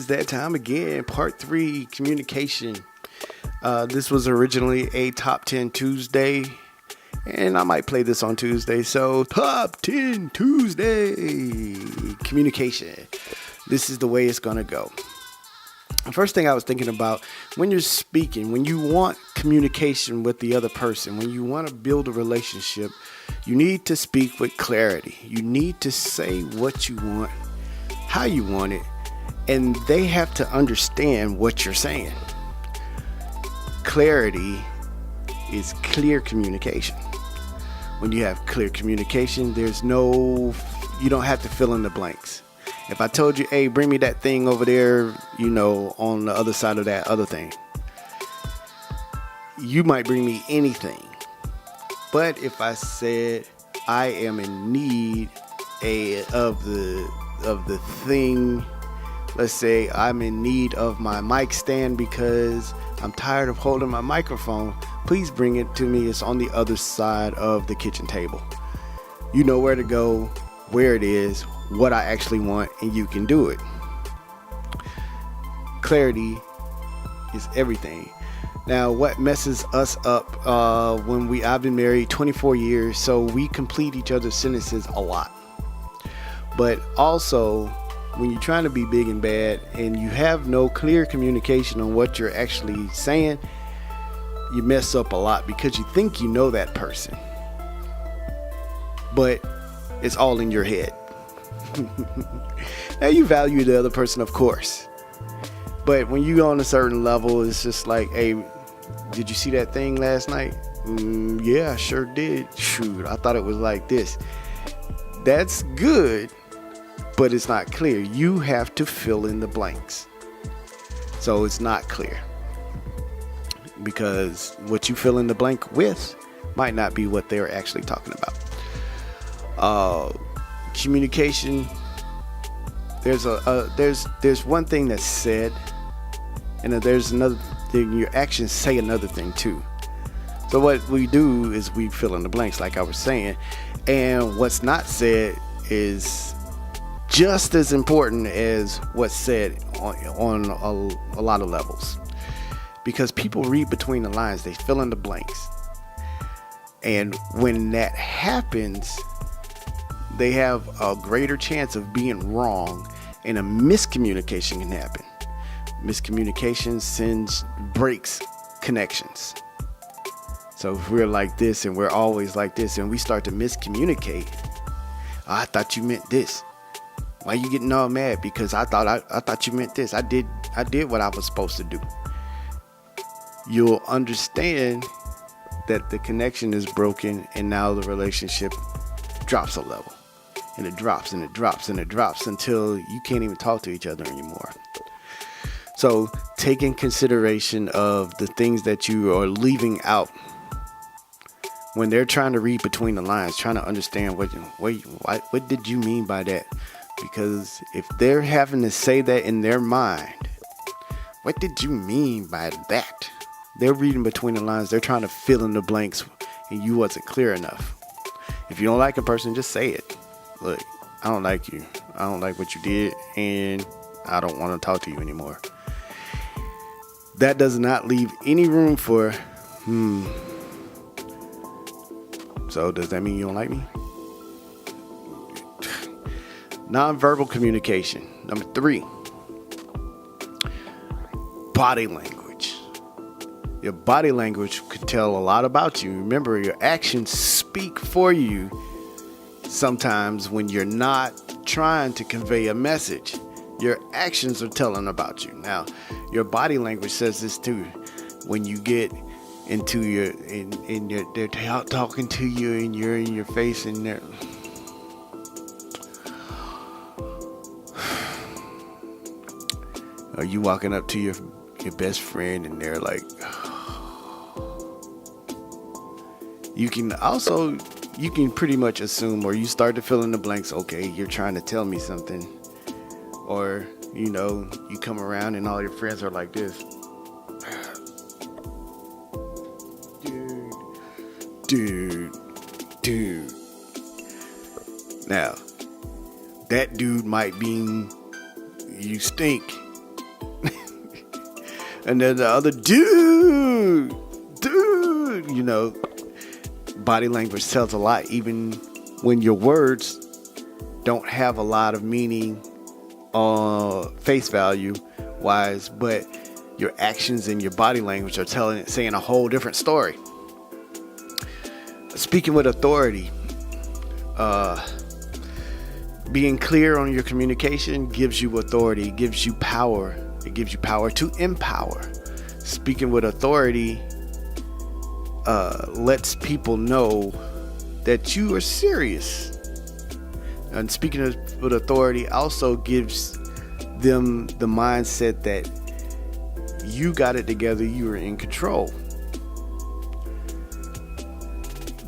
that time again. Part 3, communication. This was originally a Top 10 Tuesday, and I might play this on Tuesday. So, Top 10 Tuesday, communication. This is the way it's going to go. The first thing I was thinking about, when you're speaking, when you want communication with the other person, when you want to build a relationship, you need to speak with clarity. You need to say what you want, how you want it, and they have to understand what you're saying. Clarity is clear communication. When you have clear communication, you don't have to fill in the blanks. If I told you, hey, bring me that thing over there, on the other side of that other thing, you might bring me anything. But if I said, I am in need of the thing, let's say I'm in need of my mic stand because I'm tired of holding my microphone, please bring it to me. It's on the other side of the kitchen table. You know where to go, where it is, what I actually want, and you can do it. Clarity is everything. Now, what messes us up I've been married 24 years, so we complete each other's sentences a lot. But also, when you're trying to be big and bad and you have no clear communication on what you're actually saying, you mess up a lot because you think you know that person. But it's all in your head. Now, you value the other person, of course. But when you go on a certain level, it's just like, hey, did you see that thing last night? Yeah, I sure did. Shoot, I thought it was like this. That's good, but it's not clear. You have to fill in the blanks. So it's not clear. Because what you fill in the blank with might not be what they're actually talking about. Communication, there's one thing that's said, and there's another thing. Your actions say another thing too. So what we do is we fill in the blanks, like I was saying, and what's not said is just as important as what's said on a lot of levels, because people read between the lines, they fill in the blanks, and when that happens, they have a greater chance of being wrong, and a miscommunication can happen. Miscommunication breaks connections. So if we're like this and we're always like this and we start to miscommunicate, I thought you meant this. Why you getting all mad? Because I thought you meant this. I did what I was supposed to do. You'll understand that the connection is broken, and now the relationship drops a level. And it drops and it drops and it drops until you can't even talk to each other anymore. So take in consideration of the things that you are leaving out when they're trying to read between the lines, trying to understand what did you mean by that? Because if they're having to say that in their mind, what did you mean by that? They're reading between the lines. They're trying to fill in the blanks, and you wasn't clear enough. If you don't like a person, just say it. Look, I don't like you. I don't like what you did, and I don't want to talk to you anymore. That does not leave any room for, so does that mean you don't like me? Nonverbal communication. Number 3, body language. Your body language could tell a lot about you. Remember, your actions speak for you. Sometimes when you're not trying to convey a message, your actions are telling about you. Now, your body language says this too. When you get into they're talking to you and you're in your face and they're, are you walking up to your best friend and they're like, you can pretty much assume, or you start to fill in the blanks. Okay, you're trying to tell me something. Or, you come around and all your friends are like this. Dude. Now, that dude might mean you stink. And then the other, dude, body language tells a lot, even when your words don't have a lot of meaning face value wise, but your actions and your body language are saying a whole different story. Speaking with authority, being clear on your communication gives you authority, gives you power. It gives you power to empower. Speaking with authority lets people know that you are serious. And speaking with authority also gives them the mindset that you got it together, you are in control.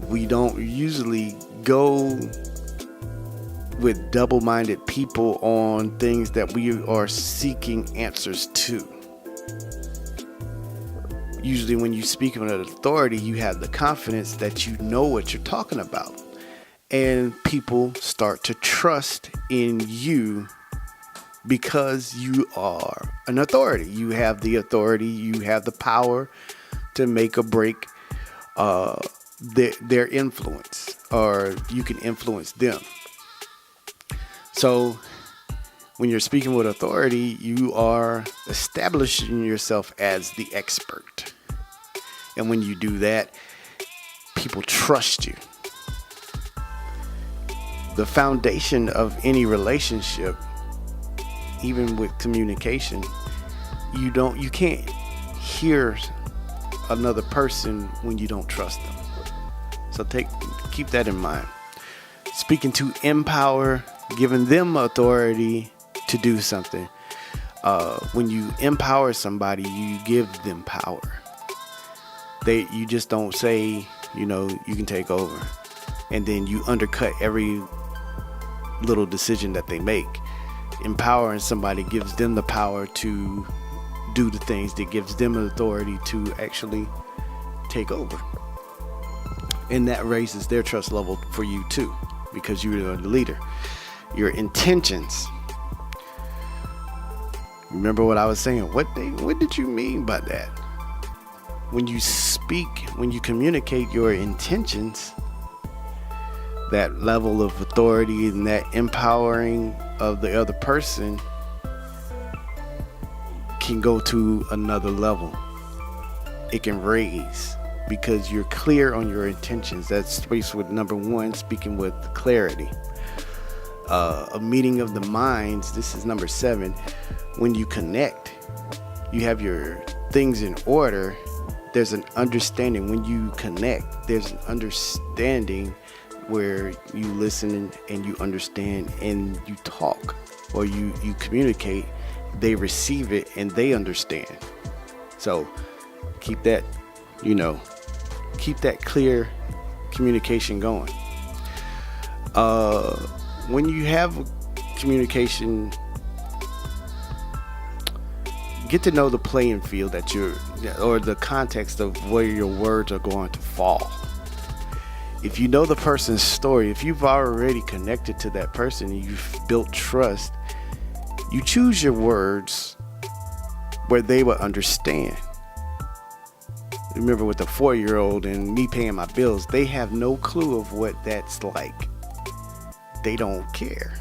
We don't usually go with double-minded people on things that we are seeking answers to. Usually when you speak with authority, you have the confidence that you know what you're talking about. And people start to trust in you because you are an authority. You have the authority, you have the power to make or break their influence, or you can influence them. So when you're speaking with authority, you are establishing yourself as the expert. And when you do that, people trust you. The foundation of any relationship, even with communication, you can't hear another person when you don't trust them. So keep that in mind. Speaking to empower, giving them authority to do something. When you empower somebody, you give them power. You just don't say, you can take over, and then you undercut every little decision that they make. Empowering somebody gives them the power to do the things that gives them authority to actually take over. And that raises their trust level for you too, because you're the leader. Your intentions. Remember what I was saying? What did you mean by that? When you speak, when you communicate your intentions, that level of authority and that empowering of the other person can go to another level. It can raise because you're clear on your intentions. That's space with number one, speaking with clarity. A meeting of the minds. This is number 7. When you connect, you have your things in order. There's an understanding. When you connect, there's an understanding where you listen and you understand and you talk, or you communicate. They receive it and they understand. So keep that, keep that clear communication going. When you have communication, get to know the playing field or the context of where your words are going to fall. If you know the person's story, if you've already connected to that person and you've built trust, you choose your words where they will understand. Remember with the 4-year-old and me paying my bills, they have no clue of what that's like. They don't care.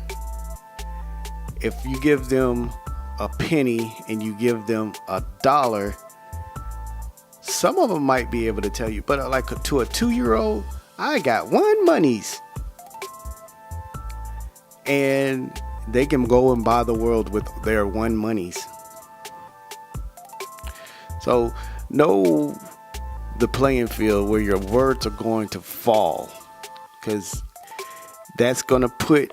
If you give them a penny and you give them $1, some of them might be able to tell you, but like to a 2-year-old, I got 1 monies. And they can go and buy the world with their 1 monies. So know the playing field where your words are going to fall, because that's going to put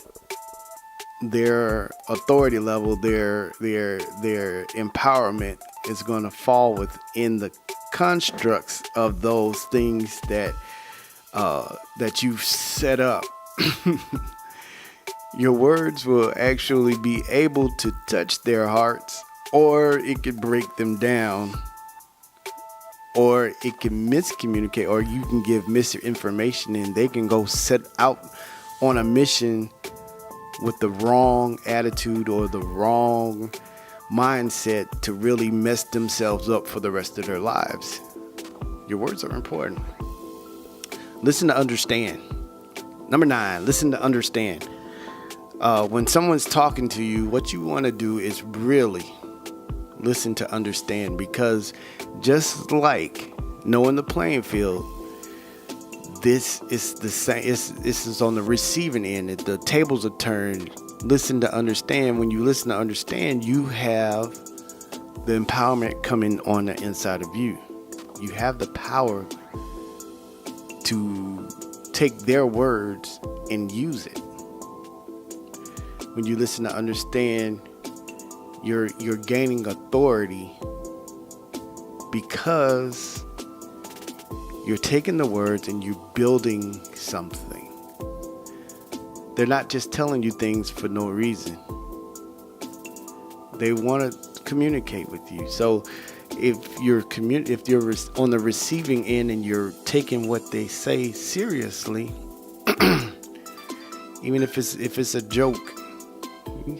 their authority level, their empowerment is going to fall within the constructs of those things that you've set up. Your words will actually be able to touch their hearts, or it could break them down, or it can miscommunicate, or you can give misinformation and they can go set out on a mission with the wrong attitude or the wrong mindset to really mess themselves up for the rest of their lives. Your words are important. Listen to understand. Number 9, listen to understand. When someone's talking to you, what you want to do is really listen to understand, because just like knowing the playing field, this is the same. This is on the receiving end. The tables are turned. Listen to understand. When you listen to understand, you have the empowerment coming on the inside of you. You have the power to take their words and use it. When you listen to understand, you're gaining authority, because you're taking the words and you're building something. They're not just telling you things for no reason. They want to communicate with you. So if you're on the receiving end and you're taking what they say seriously, even if it's a joke,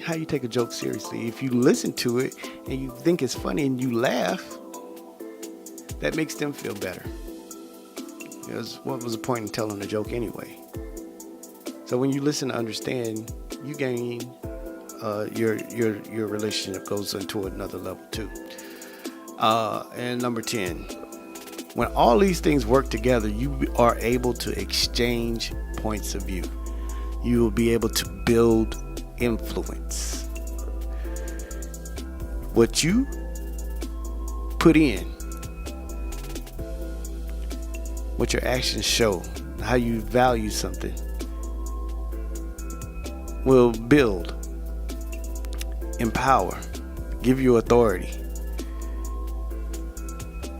how you take a joke seriously? If you listen to it and you think it's funny and you laugh, that makes them feel better. Because what was the point in telling a joke anyway? So when you listen to understand, you gain your relationship goes into another level too. And number 10, when all these things work together, you are able to exchange points of view. You will be able to build influence. What you put in, what your actions show, how you value something, will build, empower, give you authority.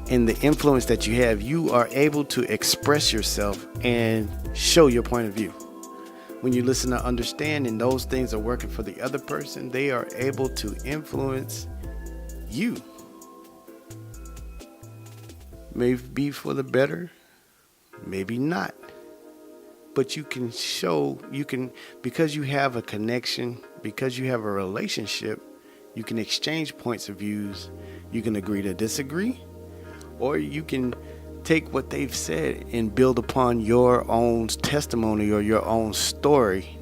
In the influence that you have, you are able to express yourself and show your point of view. When you listen to understand and those things are working for the other person, they are able to influence you. Maybe for the better, maybe not. But you can because you have a connection, because you have a relationship, you can exchange points of views. You can agree to disagree, or you can take what they've said and build upon your own testimony or your own story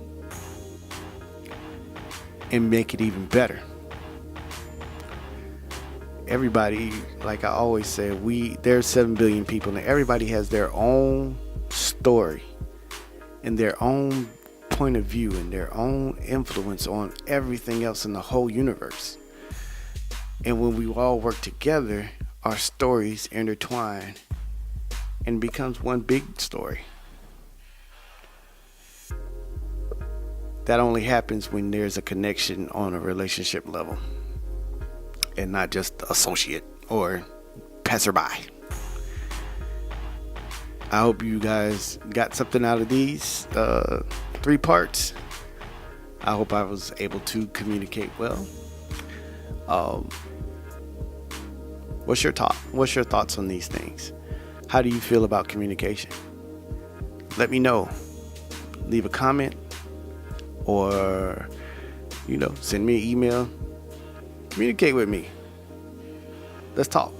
and make it even better. Everybody, like I always say, there's 7 billion people and everybody has their own story and their own point of view and their own influence on everything else in the whole universe. And when we all work together, our stories intertwine and becomes one big story. That only happens when there's a connection on a relationship level and not just associate or passerby. I hope you guys got something out of these 3 parts. I hope I was able to communicate well. What's your thoughts on these things? How do you feel about communication? Let me know. Leave a comment or, send me an email. Communicate with me. Let's talk.